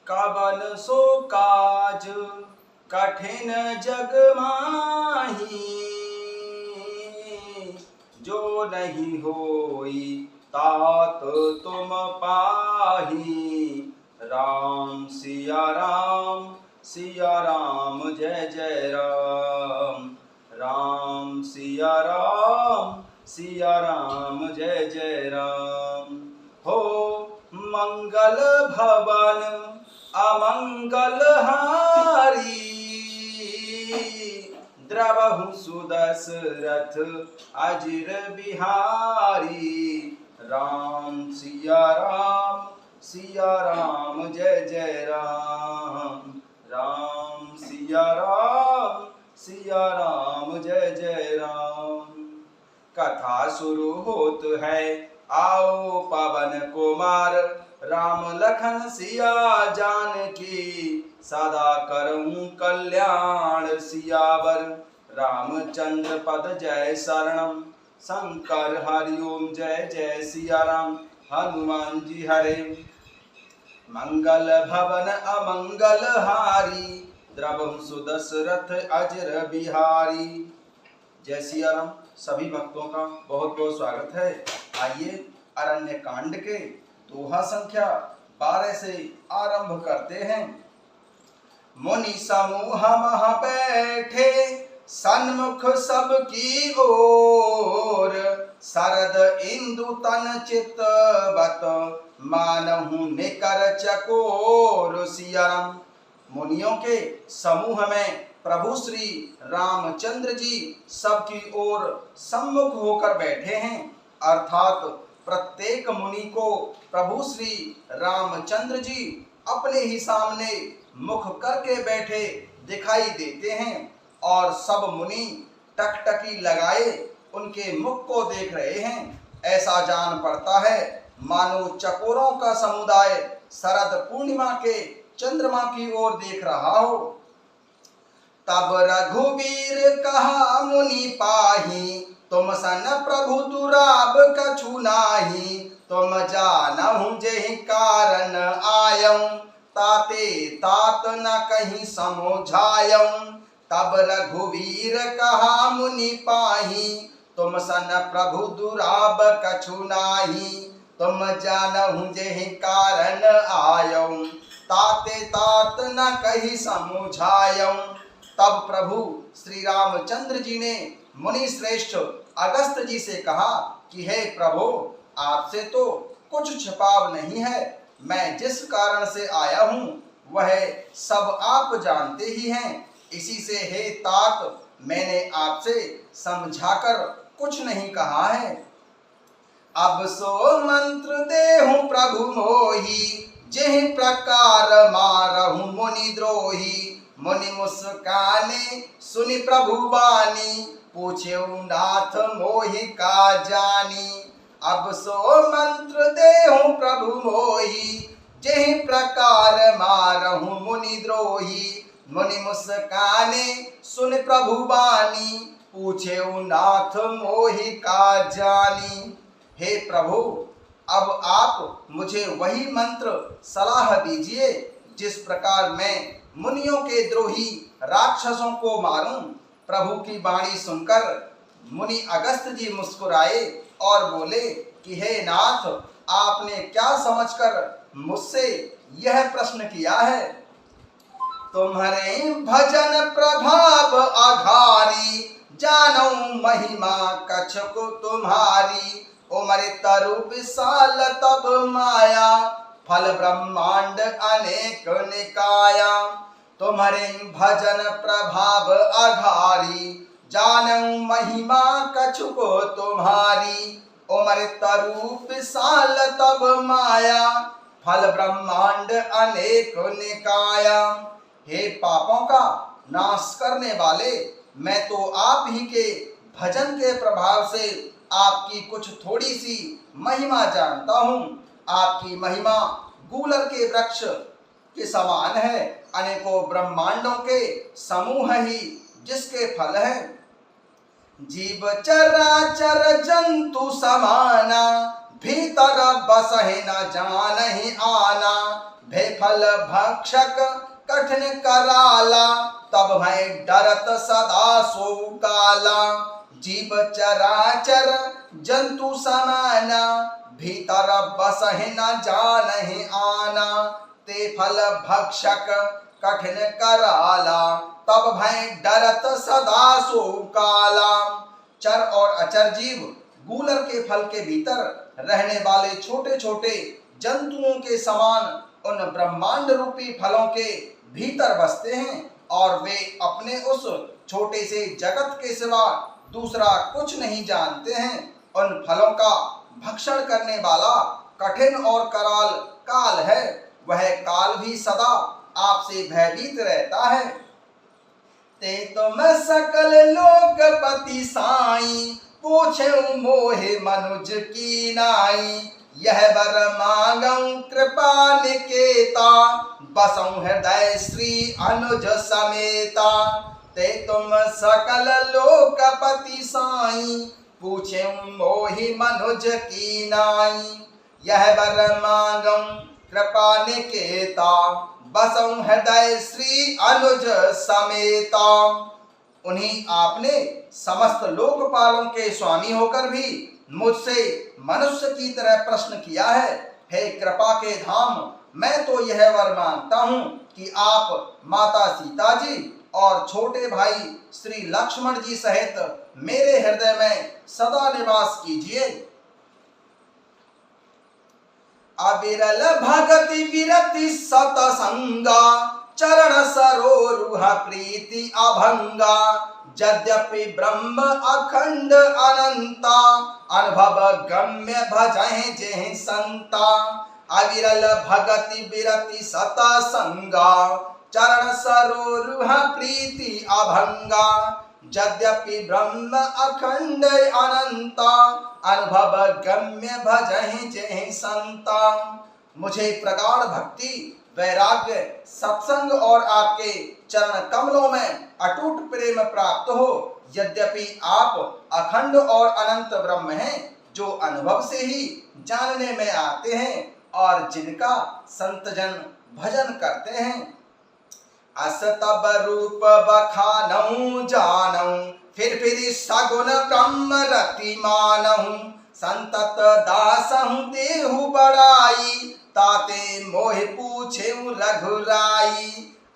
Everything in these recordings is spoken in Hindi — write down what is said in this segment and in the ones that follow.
कबन सो काज कठिन जग माही, जो नहीं होई तात तुम पाही। राम सिया राम जय जय राम। राम सिया राम जय जय राम। हो मंगल भवन अमंगल हारी, द्रवहु सुदशरथ अजिर बिहारी। राम सिया राम जय जय राम। राम सिया राम जय जय राम। कथा शुरू होत है, आओ पवन कुमार। राम लखन सिया जानकी, सदा करऊं कल्याण सियावर। रामचंद्र पद जय शरणम, शंकर हरि ओम जय जय सिया राम। हनुमान जी हरे मंगल भवन अमंगल हारी, द्रवहु सुदशरथ अजर बिहारी। जय सिया राम। सभी भक्तों का बहुत बहुत स्वागत है। आइए अरण्य कांड के दोहा संख्या 12 से आरंभ करते हैं। मुनि समूह मह बैठे, सन्मुख सबकी ओर। शरद इंदु तन चित बत, मानहु निकर चकोर। सिया राम। मुनियों के समूह में प्रभु श्री रामचंद्र जी सबकी ओर सम्मुख होकर बैठे हैं, अर्थात प्रत्येक मुनि को प्रभु श्री रामचंद्र जी अपने ही सामने मुख करके बैठे दिखाई देते हैं और सब मुनि टकटकी लगाए उनके मुख को देख रहे हैं। ऐसा जान पड़ता है मानो चकोरों का समुदाय शरद पूर्णिमा के चंद्रमा की ओर देख रहा हो। तब रघुवीर कहा मुनि पाही, तुम सन प्रभु दुराब कछु नाही। तुम जानहु जेहि कारण आयऊं, ताते तात न कहीं समझायऊं। तब रघुवीर कहा मुनि पाही, तुम सन प्रभु दुराब कछु नाही। तुम जानहु जेहि कारण आयऊं, ताते तात न कहीं समझायऊं। तब प्रभु श्री रामचंद्र जी ने मुनि श्रेष्ठ अगस्त्य जी से कहा कि हे प्रभु, आपसे तो कुछ छिपाव नहीं है। मैं जिस कारण से आया हूँ वह सब आप जानते ही हैं। इसी से हे तात, मैंने आपसे समझाकर कुछ नहीं कहा है। अब सो मंत्र देहूं प्रभु मोही, जेहि प्रकार मारहूं मुनि द्रोही। मुनि मुस्काने सुनि प्रभु बानी, पूछेउ नाथ मोहि का जानी। अब सो मंत्र देहूं प्रभु मोही, जेहि प्रकार मारहूं मुनि द्रोही। मुनि मुस्काने सुनि प्रभु बानी, पूछेउ नाथ मोहि का जानी। हे प्रभु, अब आप मुझे वही मंत्र सलाह दीजिए जिस प्रकार मैं मुनियों के द्रोही राक्षसों को मारूं। प्रभु की वाणी सुनकर मुनि अगस्त्य जी मुस्कुराए और बोले कि हे नाथ, आपने क्या समझकर मुझसे यह प्रश्न किया है। तुम्हारे भजन प्रभाव आघारी, जानौ महिमा कछुक तुम्हारी। उमर तरु विशाल तब माया, फल ब्रह्मांड अनेक निकाया। तुम्हारे भजन प्रभाव आघारी, जानौ महिमा कछुक तुम्हारी। उमर तरु विशाल तब माया, फल ब्रह्मांड अनेक निकाया। हे पापों का नाश करने वाले, मैं तो आप ही के भजन के प्रभाव से आपकी कुछ थोड़ी सी महिमा जानता हूँ। आपकी महिमा गूलर के वृक्ष के समान है, अनेकों ब्रह्मांडों के समूह ही जिसके फल हैं। जीव चराचर जंतु समाना, भीतर बसहि न जानहि आना। हे फल भक्षक कठिन कराला, तब भय डरत सदा सो काला। जीव चराचर जंतु समाना, भीतर बसहि न जानहि आना। ते फल भक्षक कठिन कराला, तब भय डरत सदा सो काला। चर और अचर जीव गूलर के फल के भीतर रहने वाले छोटे छोटे जंतुओं के समान उन ब्रह्मांड रूपी फलों के भीतर बसते हैं, और वे अपने उस छोटे से जगत के सिवा दूसरा कुछ नहीं जानते हैं। उन फलों का भक्षण करने वाला कठिन और कराल काल है, वह काल भी सदा आपसे भयभीत रहता है। ते तुम सकल लोकपति साई, पूछे मोहे मनुज की नाई। यह वर मांगऊ कृपा निकेता, बसऊ हृदय श्री अनुज समेता। ते तुम सकल लोकपति साई, पूछे मोहि मनुज की नाई। यह वर मांगऊ कृपा निकेता, बसऊ हृदय श्री अनुज समेता। उन्हीं आपने समस्त लोकपालों के स्वामी होकर भी मुझसे मनुष्य की तरह प्रश्न किया है। हे कृपा के धाम, मैं तो यह वर मांगता हूँ कि आप माता सीता जी और छोटे भाई श्री लक्ष्मण जी सहित मेरे हृदय में सदा निवास कीजिए। अविरल भगति विरति सतसंगा, चरण सरोरुह प्रीति अभंगा। यद्यपि ब्रह्म अखंड अनंता, अनुभव गम्य भजहि जेहि संता। अविरल भगति विरति सतसंगा, चरण सरोरुह प्रीति अभंगा। यद्यपि ब्रह्म अखंड अनंता, अनुभव गम्य भजहि जेहि संता। मुझे प्रगाढ़ भक्ति, वैराग्य, सत्संग और आपके चरण कमलों में अटूट प्रेम प्राप्त हो। यद्यपि आप अखंड और अनंत ब्रह्म हैं, जो अनुभव से ही जानने में आते हैं और जिनका संतजन भजन करते हैं। अस तब रूप बखानऊ जानऊ, फिर सगुन ब्रह्म रति मानऊ। संतत दासहु देहु बड़ाई, ताते मोहि पूछेउ रघुराई।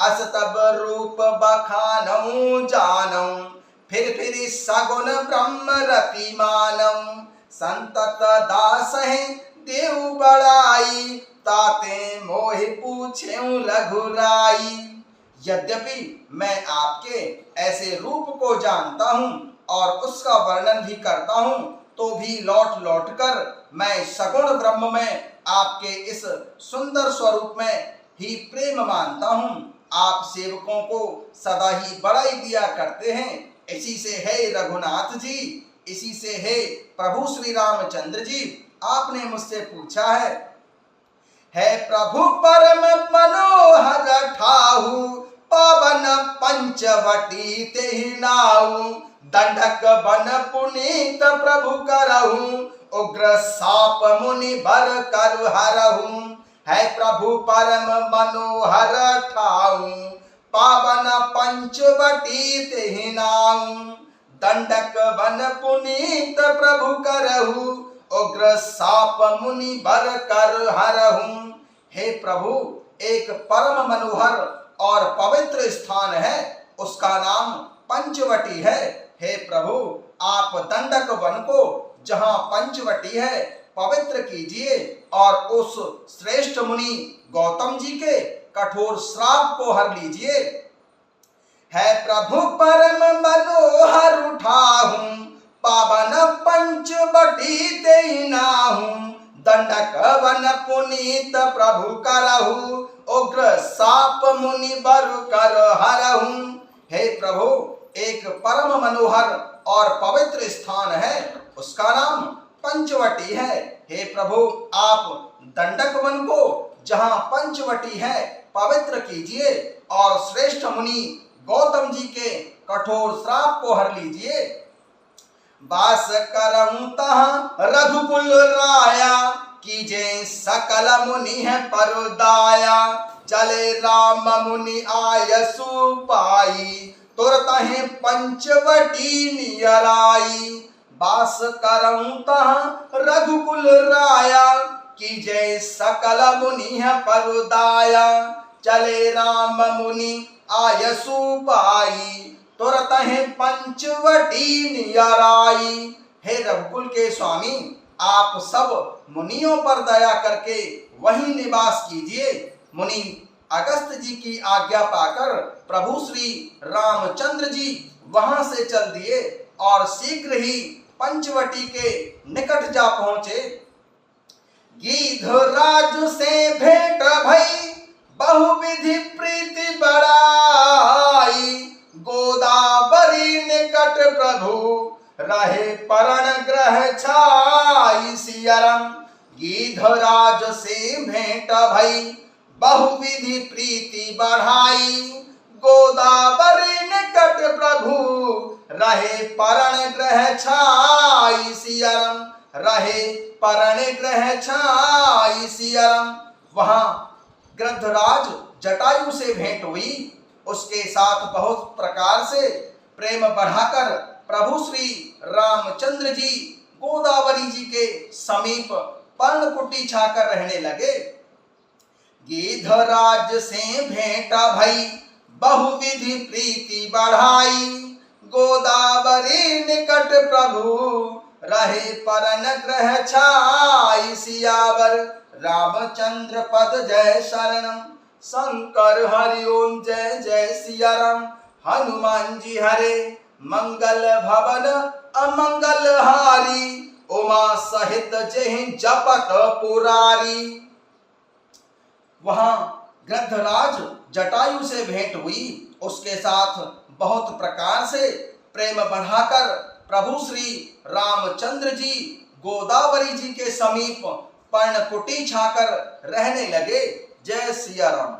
अस तब रूप बखानऊ जानऊ, फिर सगुन ब्रह्म रति मानऊ। संतत दासहि देहु बड़ाई, ताते मोहि पूछेउ रघुराई। यद्यपि मैं आपके ऐसे रूप को जानता हूँ और उसका वर्णन भी करता हूँ, तो भी लौट लौट कर मैं सगुण ब्रह्म में आपके इस सुंदर स्वरूप में ही प्रेम मानता हूँ। आप सेवकों को सदा ही बड़ाई दिया करते हैं। इसी से है रघुनाथ जी, इसी से है प्रभु श्री रामचंद्र जी, आपने मुझसे पूछा है प्रभु परम मनोहर ठाहु, पावन पंचवटी तेहि नाऊ। दंडक बन पुनीत प्रभु करहु, उग्र साप मुनि बर करु हरहु। है प्रभु परम मनोहर ठाऊ, पावन पंचवटी तेहि नाऊ। दंडक बन पुनीत प्रभु करहु, उग्र साप मुनि बर कर हरहु। हे प्रभु, एक परम मनोहर और पवित्र स्थान है, उसका नाम पंचवटी है। हे प्रभु, आप दंडक वन को जहाँ पंचवटी है पवित्र कीजिए और उस श्रेष्ठ मुनि गौतम जी के कठोर श्राप को हर लीजिए। है प्रभु परम मनोहर उठाहूं, पावन पंचवटी तेहि नाहूं। दंडक वन पुनीत प्रभु करहु, उग्र साप मुनि बरु कर हरहु। हे प्रभु, एक परम मनोहर और पवित्र स्थान है, उसका नाम पंचवटी है। हे प्रभु, आप दंडक वन को जहाँ पंचवटी है पवित्र कीजिए और श्रेष्ठ मुनि गौतम जी के कठोर श्राप को हर लीजिए। वास करऊं तहाँ रघुकुल राया, कीजे सकल मुनि है परदाया। चले राम मुनि आयसु पाई, तुरत है पंचवटी नियराई। बास करऊं तहाँ रघुकुल राया, कीजे सकल मुनि है परदाया। चले राम मुनि आयसु पाई, तुरत है पंचवटी नियराई। हे रघुकुल के स्वामी, आप सब मुनियों पर दया करके वहीं निवास कीजिए। मुनि अगस्त जी की आज्ञा पाकर प्रभु श्री रामचंद्र जी वहां से चल दिए और शीघ्र ही पंचवटी के निकट जा पहुंचे। गिधराज से भेंट भई, बहुविधि प्रीति बढ़ाई। गोदावरी निकट प्रभु रहे परण ग्रह छाई। सियरम गिधराज से भेंट भई, बहुविधि प्रीति बढ़ाई। गोदावरी निकट प्रभु रहे परण ग्रह छाई। सियरम रहे परण ग्रह छाई। सियरम वहां गृद्धराज जटायु से भेंट हुई। उसके साथ बहुत प्रकार से प्रेम बढ़ाकर प्रभु श्री रामचंद्र जी गोदावरी जी के समीप पर्णकुटी छाकर रहने लगे। गिधराज से भेंट भई, बहुविधि प्रीति बढ़ाई। गोदावरी निकट प्रभु रहे परण ग्रह छाई। सियावर रामचंद्र पद जय शरणम, शंकर हरि ओम जय जय सिया राम। हनुमान जी हरे मंगल भवन अमंगल हारी, उमा सहित जय जपत पुरारी। वहां गृद्धराज जटायु से भेंट हुई। उसके साथ बहुत प्रकार से प्रेम बढ़ाकर प्रभु श्री रामचंद्र जी गोदावरी जी के समीप पर्णकुटी छाकर रहने लगे। जय सिया राम।